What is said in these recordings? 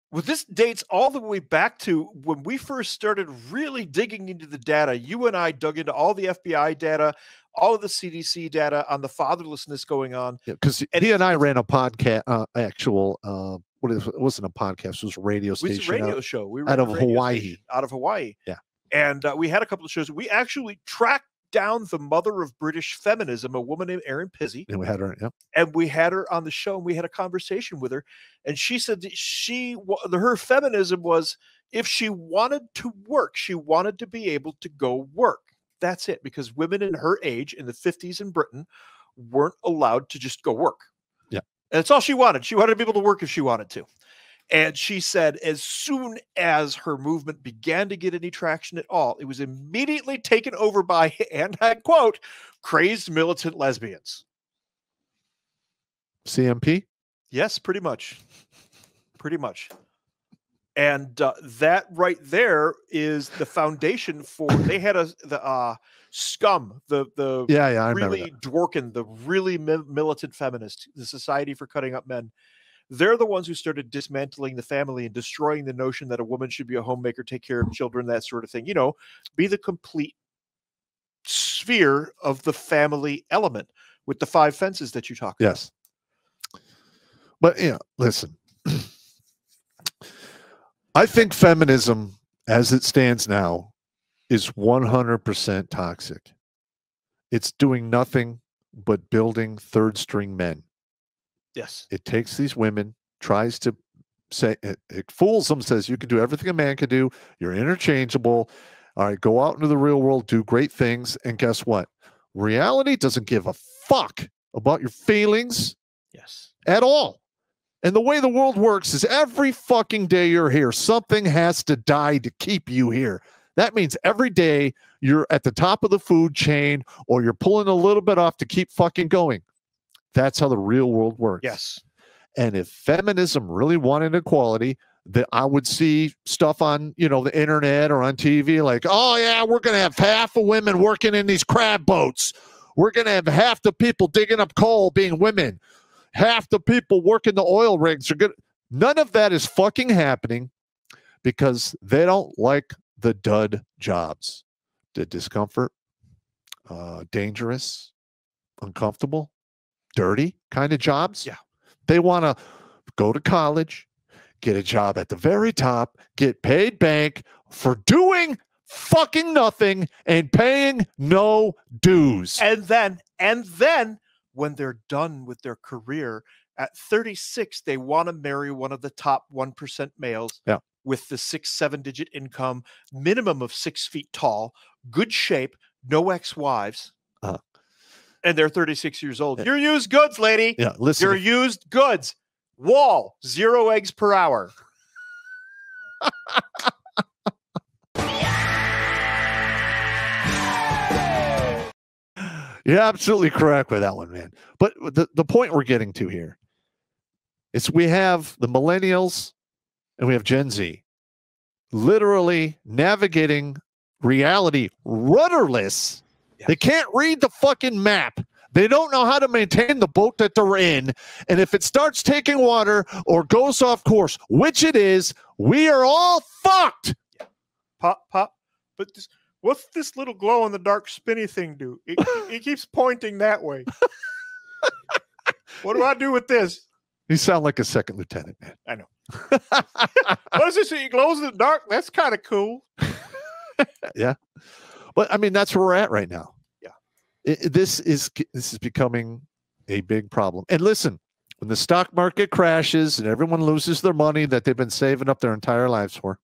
Well, this dates all the way back to when we first started really digging into the data. You and I dug into all the FBI data, all of the CDC data on the fatherlessness going on. Because he and I ran a podcast, it wasn't a podcast, it was a radio station. It was a radio show. We were out of Hawaii. Out of Hawaii. Yeah. And we had a couple of shows. We actually tracked down the mother of British feminism, a woman named Erin Pizzey. And we had her, yeah. And we had her on the show, and we had a conversation with her. And she said that her feminism was, if she wanted to work, she wanted to be able to go work. That's it. Because women in her age in the 50s in Britain weren't allowed to just go work. Yeah. And that's all she wanted. She wanted to be able to work if she wanted to. And she said as soon as her movement began to get any traction at all, it was immediately taken over by, and I quote, crazed militant lesbians. CMP? Yes, pretty much. Pretty much. And that right there is the foundation for, they had the Scum, I really Dworkin, the really militant feminist, the Society for Cutting Up Men. They're the ones who started dismantling the family and destroying the notion that a woman should be a homemaker, take care of children, that sort of thing. You know, be the complete sphere of the family element with the 5 fences that you talk about. Yes. But, listen, I think feminism as it stands now is 100% toxic. It's doing nothing but building third string men. Yes. It takes these women, tries to say, it fools them, says you can do everything a man can do. You're interchangeable. All right, go out into the real world, do great things. And guess what? Reality doesn't give a fuck about your feelings. Yes. At all. And the way the world works is every fucking day you're here, something has to die to keep you here. That means every day you're at the top of the food chain or you're pulling a little bit off to keep fucking going. That's how the real world works. Yes. And if feminism really wanted equality, that I would see stuff on, the internet or on TV like, oh, yeah, we're going to have half of women working in these crab boats. We're going to have half the people digging up coal being women. Half the people working the oil rigs are good. None of that is fucking happening because they don't like the dud jobs. The discomfort, dangerous, uncomfortable, dirty kind of jobs. Yeah. They want to go to college, get a job at the very top, get paid bank for doing fucking nothing and paying no dues. And then when they're done with their career at 36, they want to marry one of the top 1% males with the 6-7 digit income, minimum of 6 feet tall, good shape, no ex-wives. And they're 36 years old. You're used goods, lady. Yeah, listen. You're used goods. Wall, 0 eggs per hour. You're absolutely correct with that one, man. But the point we're getting to here is we have the millennials and we have Gen Z literally navigating reality rudderless. Yes. They can't read the fucking map. They don't know how to maintain the boat that they're in. And if it starts taking water or goes off course, which it is, we are all fucked. Yeah. Pop. But what's this little glow-in-the-dark spinny thing do? It keeps pointing that way. What do I do with this? You sound like a second lieutenant, man. I know. What is this? It glows in the dark? That's kind of cool. Yeah. But, I mean, that's where we're at right now. Yeah. This is becoming a big problem. And listen, when the stock market crashes and everyone loses their money that they've been saving up their entire lives for,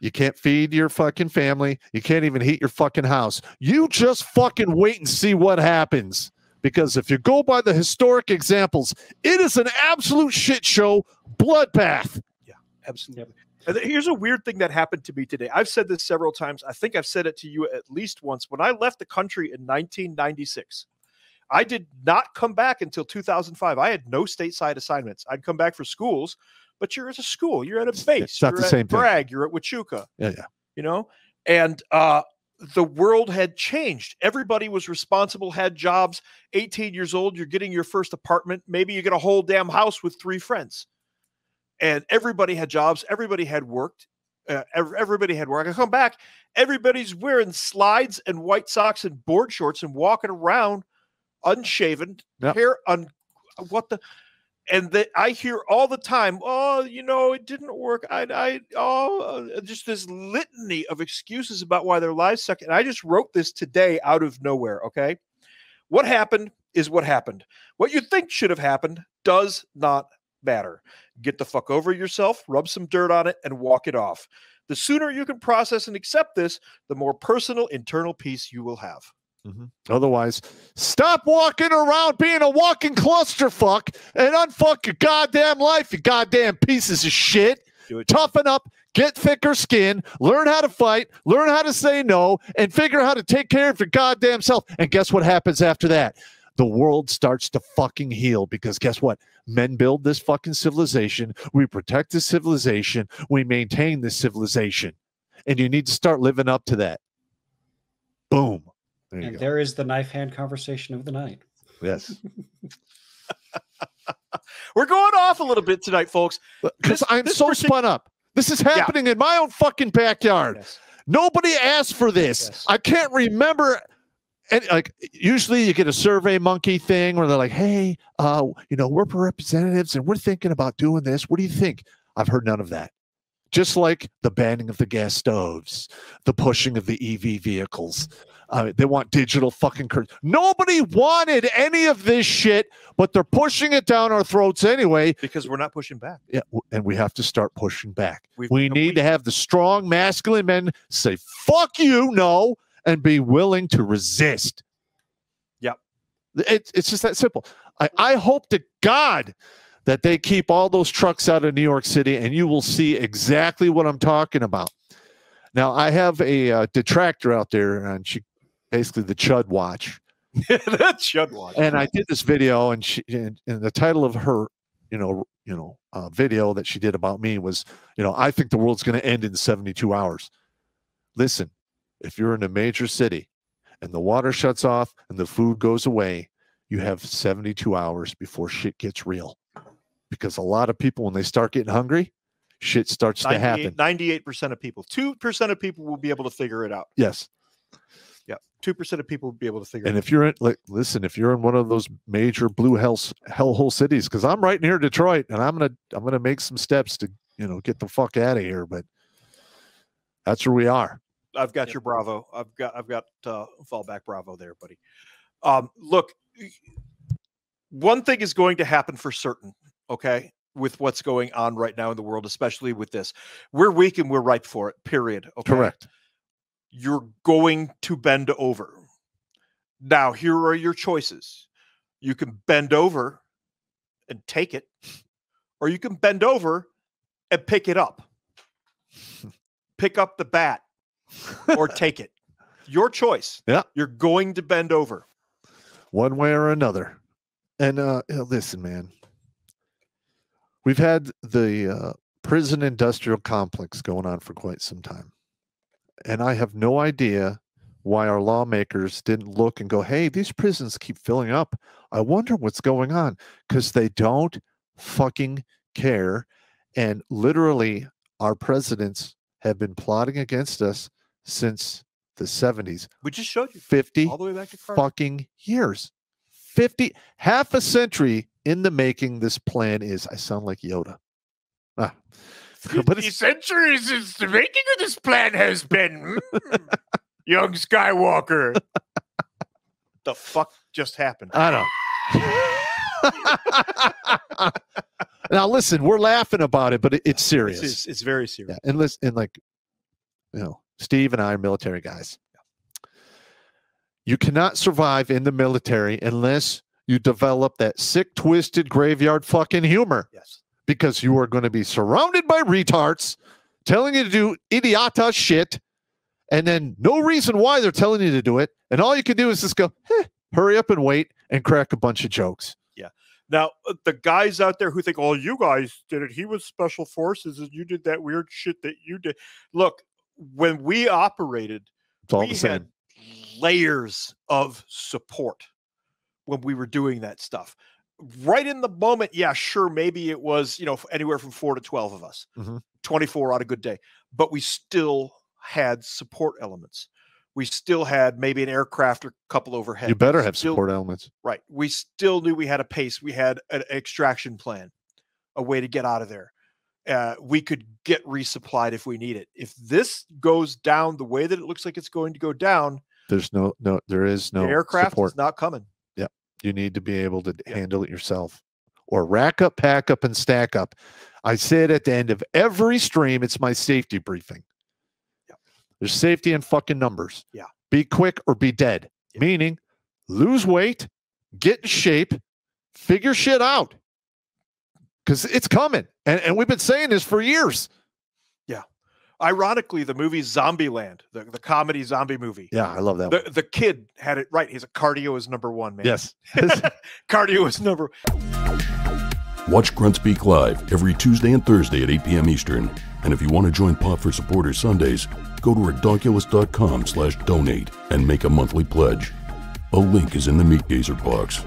you can't feed your fucking family. You can't even heat your fucking house. You just fucking wait and see what happens. Because if you go by the historic examples, it is an absolute shit show bloodbath. Yeah, absolutely. And here's a weird thing that happened to me today. I've said this several times. I think I've said it to you at least once. When I left the country in 1996, I did not come back until 2005. I had no stateside assignments. I'd come back for schools, but you're at a school. You're at a base. It's not you're the at same Bragg. thing. You're at Huachuca. Yeah. You know? And the world had changed. Everybody was responsible, had jobs. 18 years old, you're getting your first apartment. Maybe you get a whole damn house with 3 friends. and everybody had jobs. Everybody had worked. Everybody had work. I come back. Everybody's wearing slides and white socks and board shorts and walking around unshaven, hair on. What the? And that I hear all the time, oh, you know, it didn't work. Just this litany of excuses about why their lives suck. And I just wrote this today out of nowhere. Okay. What happened is what happened. What you think should have happened does not matter. Get the fuck over yourself, rub some dirt on it, and walk it off. The sooner you can process and accept this, the more personal internal peace you will have. Otherwise, stop walking around being a walking clusterfuck and unfuck your goddamn life, you goddamn pieces of shit. Toughen up, get thicker skin, learn how to fight, learn how to say no, and figure out how to take care of your goddamn self. And guess what happens after that? The world starts to fucking heal, because guess what? Men build this fucking civilization. We protect this civilization. We maintain this civilization. And you need to start living up to that. Boom. And there is the knife hand conversation of the night. Yes. We're going off a little bit tonight, folks. Because I'm so spun up. This is happening in my own fucking backyard. Yes. Nobody asked for this. Yes. I can't remember. And like usually you get a Survey Monkey thing where they're like, hey, you know, we're representatives and we're thinking about doing this. What do you think? I've heard none of that. Just like the banning of the gas stoves, the pushing of the EV vehicles. They want digital fucking curtains. Nobody wanted any of this shit, but they're pushing it down our throats anyway. Because we're not pushing back. Yeah, and we have to start pushing back. We need to have the strong, masculine men say, fuck you, no, and be willing to resist. Yep. It's just that simple. I hope to God that they keep all those trucks out of New York City, and you will see exactly what I'm talking about. Now, I have a detractor out there, and she basically the Chud Watch. The Chud Watch. And I did this video, and the title of her, video that she did about me was, I think the world's going to end in 72 hours. Listen, if you're in a major city and the water shuts off and the food goes away, you have 72 hours before shit gets real. Because a lot of people, when they start getting hungry, shit starts to happen. 98% of people. 2% of people will be able to figure it out. Yes. Yeah. 2% of people will be able to figure it out. And if you're in, listen, if you're in one of those major blue hellhole cities, because I'm right near Detroit, and I'm gonna make some steps to get the fuck out of here. But that's where we are. I've got your Bravo. I've got fallback Bravo there, buddy. Look, one thing is going to happen for certain. Okay, with what's going on right now in the world, especially with this, we're weak and we're ripe for it. Period. Okay? Correct. You're going to bend over. Now, here are your choices. You can bend over and take it, or you can bend over and pick it up. Pick up the bat or take it. Your choice. Yeah. You're going to bend over. One way or another. And listen, man. We've had the prison industrial complex going on for quite some time. And I have no idea why our lawmakers didn't look and go, hey, these prisons keep filling up. I wonder what's going on. Because they don't fucking care. And literally, our presidents have been plotting against us since the 70s. We just showed you 50 all the way back to Carter. Fucking years. Half a century in the making. This plan is. I sound like Yoda. But 50 centuries since the making of this plan has been. Young Skywalker. The fuck just happened? I don't. Now listen, we're laughing about it, but it's serious. It's very serious. Yeah. And listen, and like, Steve and I are military guys. You cannot survive in the military unless you develop that sick, twisted, graveyard fucking humor. Yes. Because you are going to be surrounded by retards telling you to do idiota shit, and then no reason why they're telling you to do it. And all you can do is just go, hurry up and wait and crack a bunch of jokes. Yeah. Now, the guys out there who think, oh, you guys did it. He was special forces and you did that weird shit that you did. Look, when we operated, it's all we the same. had layers of support when we were doing that stuff. right in the moment, yeah, sure, maybe it was, anywhere from 4 to 12 of us, 24 on a good day, but we still had support elements. We still had maybe an aircraft or a couple overhead. You better have support elements. Right. We still knew we had a pace. We had an extraction plan, a way to get out of there. We could get resupplied if we need it. If this goes down the way that it looks like it's going to go down, there is no the aircraft support. is not coming. Yeah. You need to be able to handle it yourself, or rack up, pack up, and stack up. I say it at the end of every stream. It's my safety briefing. There's safety in fucking numbers. Yeah. Be quick or be dead. Yeah. Meaning, lose weight, get in shape, figure shit out. Because it's coming. And we've been saying this for years. Yeah. Ironically, the movie Zombieland, the comedy zombie movie. Yeah, I love that one. The kid had it right. He's cardio is number one, man. Yes. Cardio is number. Watch Grunt Speak live every Tuesday and Thursday at 8 p.m. Eastern. And if you want to join Pop for Supporters Sundays, go to redonkulous.com/donate and make a monthly pledge. A link is in the Meat Gazer box.